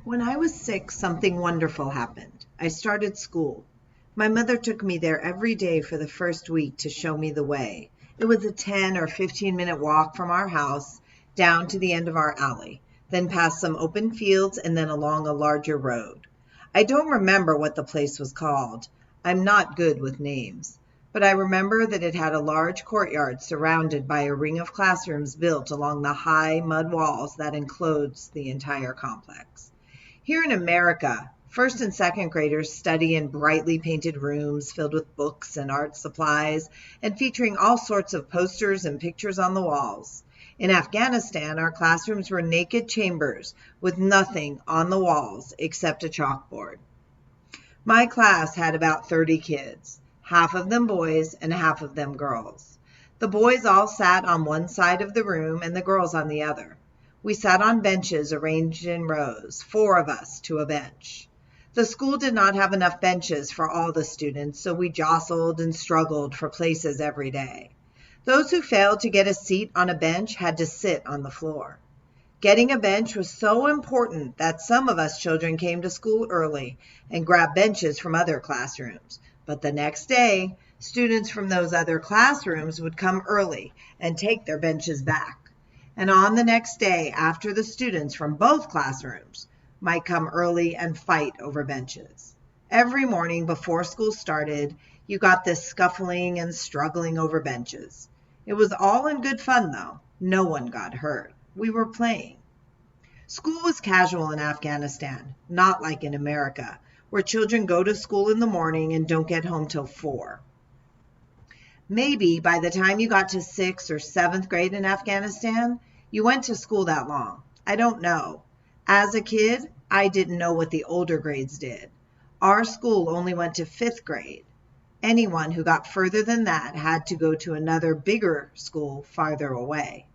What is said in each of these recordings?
When I was 6, something wonderful happened. I started school. My mother took me there every day for the first week to show me the way. It was a 10 or 15-minute walk from our house down to the end of our alley, then past some open fields and then along a larger road. I don't remember what the place was called. I'm not good with names. But I remember that it had a large courtyard surrounded by a ring of classrooms built along the high mud walls that enclosed the entire complex. Here in America, first and second graders study in brightly painted rooms filled with books and art supplies and featuring all sorts of posters and pictures on the walls. In Afghanistan, our classrooms were naked chambers with nothing on the walls except a chalkboard. My class had about 30 kids, half of them boys and half of them girls. The boys all sat on one side of the room and the girls on the other. We sat on benches arranged in rows, 4 of us to a bench. The school did not have enough benches for all the students, so we jostled and struggled for places every day. Those who failed to get a seat on a bench had to sit on the floor. Getting a bench was so important that some of us children came to school early and grabbed benches from other classrooms. But the next day, students from those other classrooms would come early and take their benches back. And on the next day, after the students from both classrooms might come early and fight over benches. Every morning before school started, you got this scuffling and struggling over benches. It was all in good fun, though. No one got hurt. We were playing. School was casual in Afghanistan, not like in America, where children go to school in the morning and don't get home till 4. Maybe by the time you got to 6th or 7th grade in Afghanistan, you went to school that long. I don't know. As a kid, I didn't know what the older grades did. Our school only went to 5th grade. Anyone who got further than that had to go to another bigger school farther away.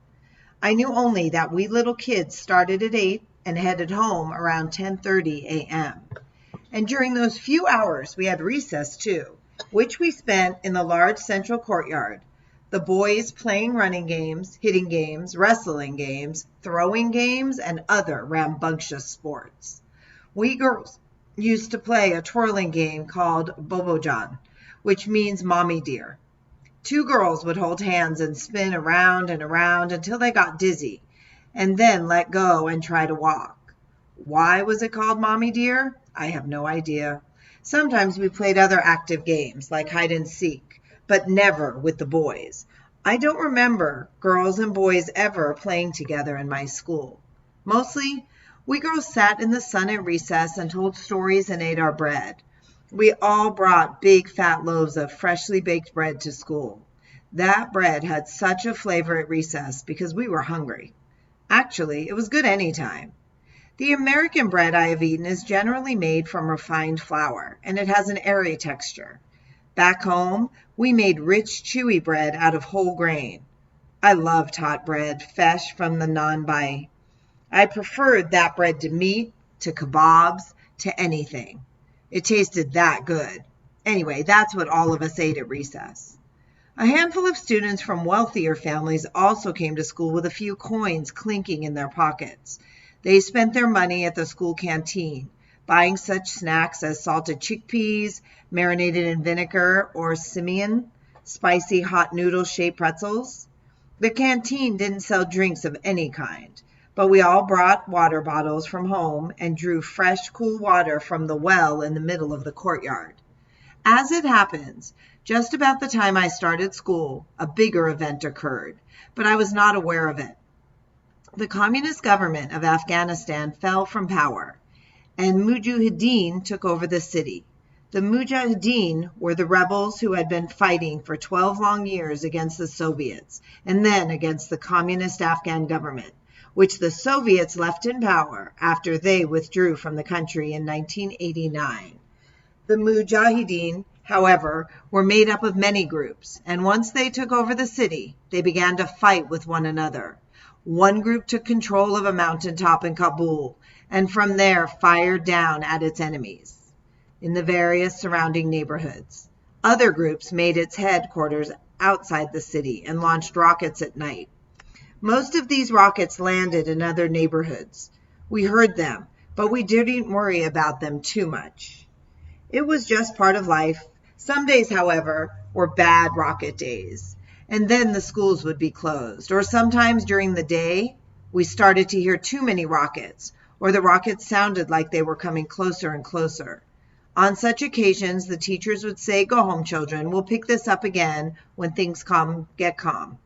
I knew only that we little kids started at 8 and headed home around 10:30 a.m. And during those few hours, we had recess too, which we spent in the large central courtyard. The boys playing running games, hitting games, wrestling games, throwing games, and other rambunctious sports. We girls used to play a twirling game called Bobojan, which means mommy dear. 2 girls would hold hands and spin around and around until they got dizzy, and then let go and try to walk. Why was it called mommy dear? I have no idea. Sometimes we played other active games like hide and seek, but never with the boys. I don't remember girls and boys ever playing together in my school. Mostly, we girls sat in the sun at recess and told stories and ate our bread. We all brought big fat loaves of freshly baked bread to school. That bread had such a flavor at recess because we were hungry. Actually, it was good any time. The American bread I have eaten is generally made from refined flour, and it has an airy texture. Back home, we made rich, chewy bread out of whole grain. I loved hot bread, fresh from the naan-bai. I preferred that bread to meat, to kebabs, to anything. It tasted that good. Anyway, that's what all of us ate at recess. A handful of students from wealthier families also came to school with a few coins clinking in their pockets. They spent their money at the school canteen, buying such snacks as salted chickpeas, marinated in vinegar, or simian, spicy hot noodle-shaped pretzels. The canteen didn't sell drinks of any kind, but we all brought water bottles from home and drew fresh, cool water from the well in the middle of the courtyard. As it happens, just about the time I started school, a bigger event occurred, but I was not aware of it. The communist government of Afghanistan fell from power, and Mujahideen took over the city. The Mujahideen were the rebels who had been fighting for 12 long years against the Soviets, and then against the communist Afghan government, which the Soviets left in power after they withdrew from the country in 1989. The Mujahideen, however, were made up of many groups, and once they took over the city, they began to fight with one another. One group took control of a mountaintop in Kabul, and from there fired down at its enemies in the various surrounding neighborhoods. Other groups made its headquarters outside the city and launched rockets at night. Most of these rockets landed in other neighborhoods. We heard them, but we didn't worry about them too much. It was just part of life. Some days, however, were bad rocket days, and then the schools would be closed. Or sometimes during the day, we started to hear too many rockets, or the rockets sounded like they were coming closer and closer. On such occasions, the teachers would say, "Go home, children. We'll pick this up again when things get calm."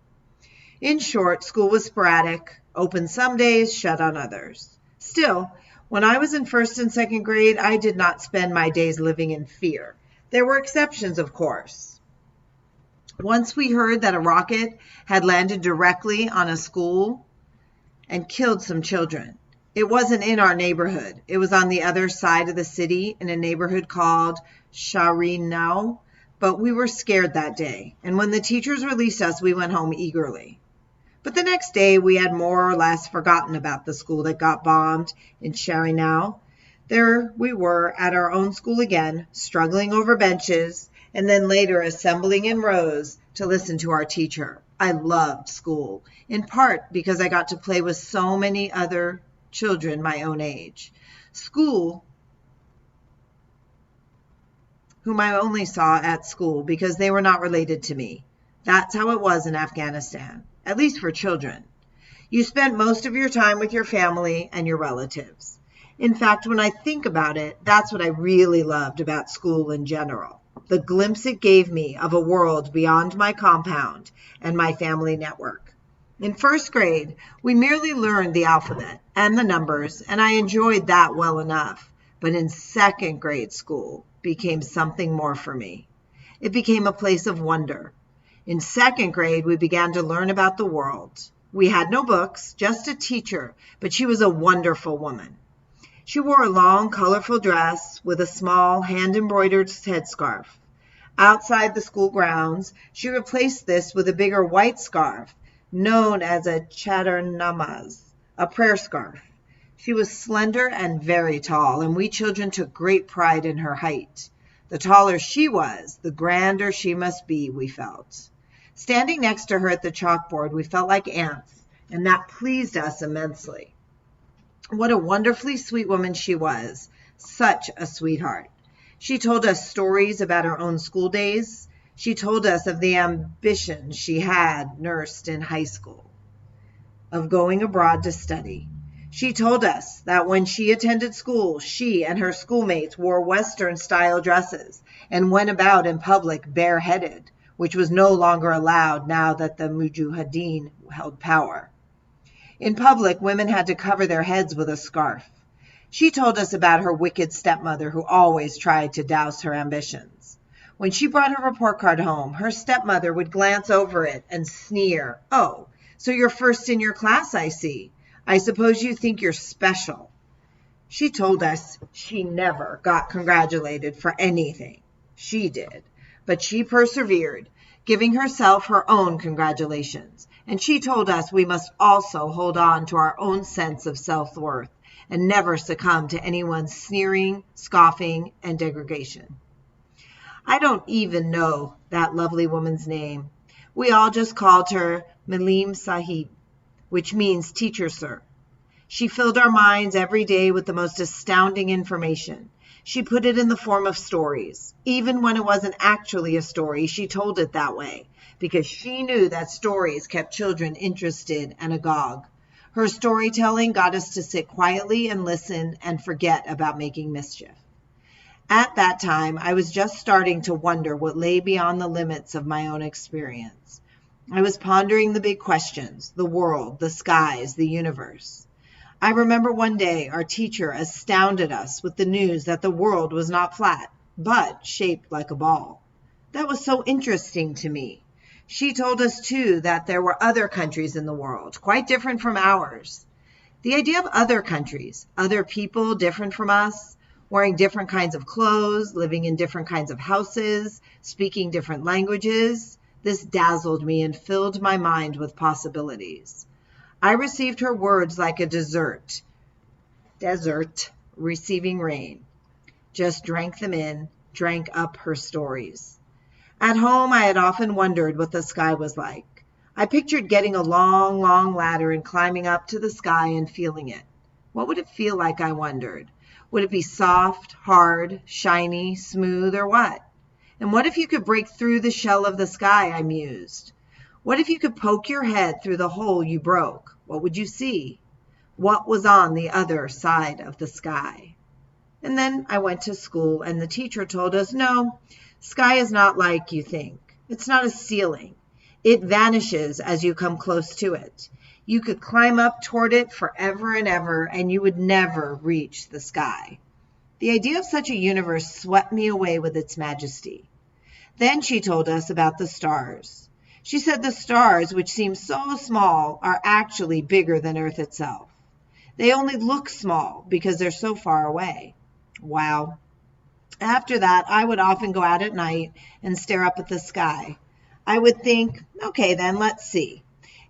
In short, school was sporadic, open some days, shut on others. Still, when I was in first and second grade, I did not spend my days living in fear. There were exceptions, of course. Once we heard that a rocket had landed directly on a school and killed some children. It wasn't in our neighborhood. It was on the other side of the city in a neighborhood called Sharinau, but we were scared that day. And when the teachers released us, we went home eagerly. But the next day, we had more or less forgotten about the school that got bombed in Sharinau. There we were at our own school again, struggling over benches, and then later assembling in rows to listen to our teacher. I loved school, in part because I got to play with so many other children my own age. School, whom I only saw at school because they were not related to me. That's how it was in Afghanistan, at least for children. You spent most of your time with your family and your relatives. In fact, when I think about it, that's what I really loved about school in general. The glimpse it gave me of a world beyond my compound and my family network. In first grade, we merely learned the alphabet and the numbers, and I enjoyed that well enough. But in second grade, school became something more for me. It became a place of wonder. In second grade, we began to learn about the world. We had no books, just a teacher, but she was a wonderful woman. She wore a long, colorful dress with a small, hand-embroidered headscarf. Outside the school grounds, she replaced this with a bigger white scarf, known as a chadar namaz, a prayer scarf. She was slender and very tall, and we children took great pride in her height. The taller she was, the grander she must be, we felt. Standing next to her at the chalkboard, we felt like ants, and that pleased us immensely. What a wonderfully sweet woman she was, such a sweetheart. She told us stories about her own school days. She told us of the ambition she had nursed in high school, of going abroad to study. She told us that when she attended school, she and her schoolmates wore Western-style dresses and went about in public bareheaded, which was no longer allowed now that the Mujahideen held power. In public, women had to cover their heads with a scarf. She told us about her wicked stepmother who always tried to douse her ambitions. When she brought her report card home, her stepmother would glance over it and sneer, "Oh, so you're first in your class, I see. I suppose you think you're special." She told us she never got congratulated for anything. She did, but she persevered, giving herself her own congratulations. And she told us we must also hold on to our own sense of self-worth and never succumb to anyone's sneering, scoffing, and degradation. I don't even know that lovely woman's name. We all just called her Malim Sahib, which means teacher, sir. She filled our minds every day with the most astounding information. She put it in the form of stories. Even when it wasn't actually a story, she told it that way, because she knew that stories kept children interested and agog. Her storytelling got us to sit quietly and listen and forget about making mischief. At that time, I was just starting to wonder what lay beyond the limits of my own experience. I was pondering the big questions, the world, the skies, the universe. I remember one day our teacher astounded us with the news that the world was not flat, but shaped like a ball. That was so interesting to me. She told us, too, that there were other countries in the world, quite different from ours. The idea of other countries, other people different from us, wearing different kinds of clothes, living in different kinds of houses, speaking different languages, this dazzled me and filled my mind with possibilities. I received her words like a desert receiving rain. Just drank them in, drank up her stories. At home, I had often wondered what the sky was like. I pictured getting a long, long ladder and climbing up to the sky and feeling it. What would it feel like, I wondered? Would it be soft, hard, shiny, smooth, or what? And what if you could break through the shell of the sky, I mused. What if you could poke your head through the hole you broke? What would you see? What was on the other side of the sky? And then I went to school, and the teacher told us, no, sky is not like you think. It's not a ceiling. It vanishes as you come close to it. You could climb up toward it forever and ever, and you would never reach the sky. The idea of such a universe swept me away with its majesty. Then she told us about the stars. She said the stars, which seem so small, are actually bigger than Earth itself. They only look small because they're so far away. Wow. After that, I would often go out at night and stare up at the sky. I would think, okay then, let's see.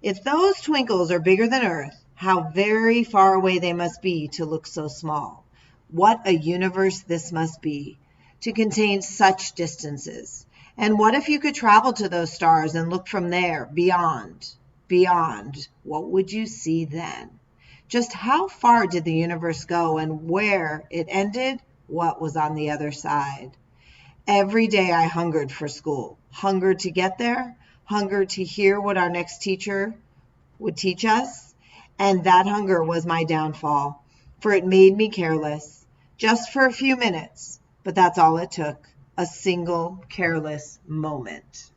If those twinkles are bigger than Earth, how very far away they must be to look so small. What a universe this must be, to contain such distances. And what if you could travel to those stars and look from there, beyond? What would you see then? Just how far did the universe go, and where it ended, what was on the other side? Every day I hungered for school, hungered to get there, hungered to hear what our next teacher would teach us, and that hunger was my downfall, for it made me careless, just for a few minutes, but that's all it took, a single careless moment.